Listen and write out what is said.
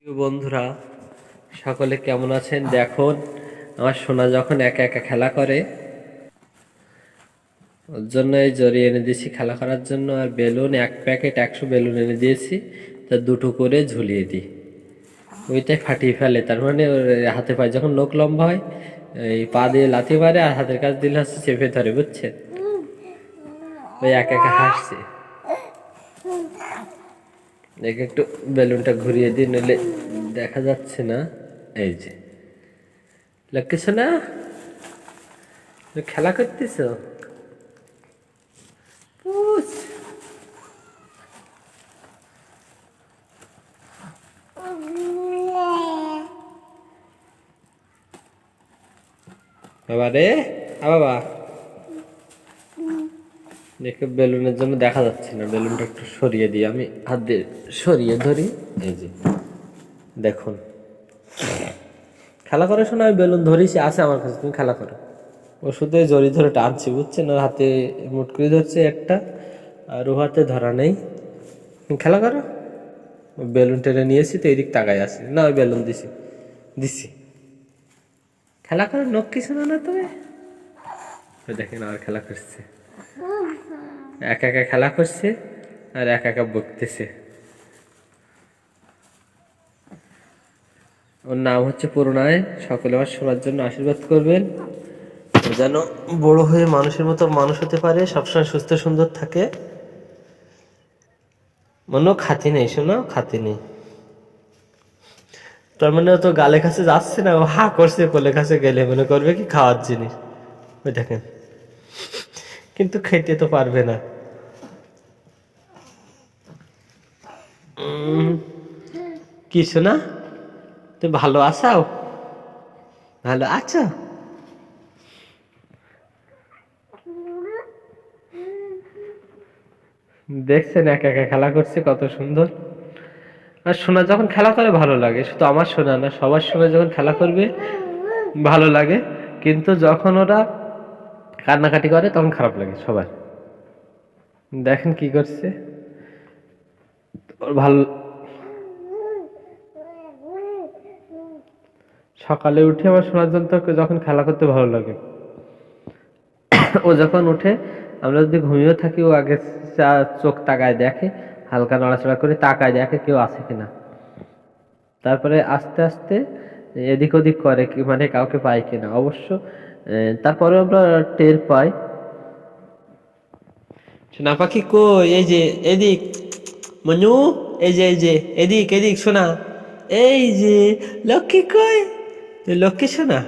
প্রিয় বন্ধুরা, সকলে কেমন আছেন? দেখুন, আমার সোনা যখন একা একা খেলা করে, ওর জন্য এই জরি এনে দিয়েছি খেলা করার জন্য। আর বেলুন, এক প্যাকেট 100 বেলুন এনে দিয়েছি, তা দুটো করে ঝুলিয়ে দিই। ওইটাই ফাটিয়ে ফেলে, তার মানে ওর হাতে পায়ে যখন নখ লম্বা হয়, এই পা দিয়ে লাথি মারে আর হাতের কাছ দিলে হচ্ছে চেপে ধরে, বুঝছেন? ওই একা একা হাসছে। দেখে একটু বেলুনটা ঘুরিয়ে দিই, নইলে দেখা যাচ্ছে না। এই যে লক্ষ্মী সোনা, খেলা করতেছ? বাবা রে, বাবা দেখে বেলুনের জন্য দেখা যাচ্ছে না, বেলুনটা একটু সরিয়ে দিই, আমি হাত দিয়ে সরিয়ে ধরি। এই যে দেখুন, খেলা করার সময় আমি বেলুন ধরেছি, আছে আমার কাছে, তুমি খেলা করো। ও শুধু জড়ি ধরে টানছি, বুঝছেন? ওর হাতে মুটকুড়ি ধরছে একটা, আর ও হাতে ধরা নেই। তুমি খেলা করো। বেলুন টেনে নিয়েছি তো এদিক তাকায় আসি না, ওই বেলুন দিছি দিছি খেলা করো, নখ কিছু না তুমি। দেখেন আর খেলা করছে, একা একা খেলা করছে আর একা একা বকতেছে। ওর নাম হচ্ছে পূর্ণায়। সকলে আমার শোনার জন্য আশীর্বাদ করবেন, যেন বড় হয়ে মানুষের মতো মানুষ হতে পারে, সবসময় সুস্থ সুন্দর থাকে। মনে খাতি নেই, শোনো, খাতি নেই। তার মানে ও তো গালে কাছে যাচ্ছে না, ও হা করছে, কোলে কাছে গেলে মনে করবে কি খাওয়ার জিনিস। ওই দেখেন, কিন্তু খেতে তো পারবে না। কিছু না, তুমি ভালো আছো? ভালো আছো? দেখছেন একা একা খেলা করছে, কত সুন্দর। আর সোনা যখন খেলা করে ভালো লাগে, শুধু আমার সোনা না, সবার সঙ্গে যখন খেলা করবে ভালো লাগে, কিন্তু যখন ওরা কান্নাকাটি করে তখন খারাপ লাগে সবার। দেখেন কি করছে ওর ভালো। সকালে উঠে আমার সোনার জন্য যখন খেলা করতে ভালো লাগে, ও যখন উঠে, আমরা যদি ঘুমিয়েও থাকি, ও আগে চোখ তাকায় দেখে, হালকা নড়াচড়া করে তাকায় দেখে কেউ আছে কিনা, তারপরে আস্তে আস্তে এদিক ওদিক করে, মানে কাউকে পাই কিনা। অবশ্য তারপরে আমরা টের পাই। সোনা পাখি কই? এই যে এদিক, মনু, এই যে এদিক এদিক, সোনা, এই যে লক্ষ্মী কই? লক্ষ্মী সোনা।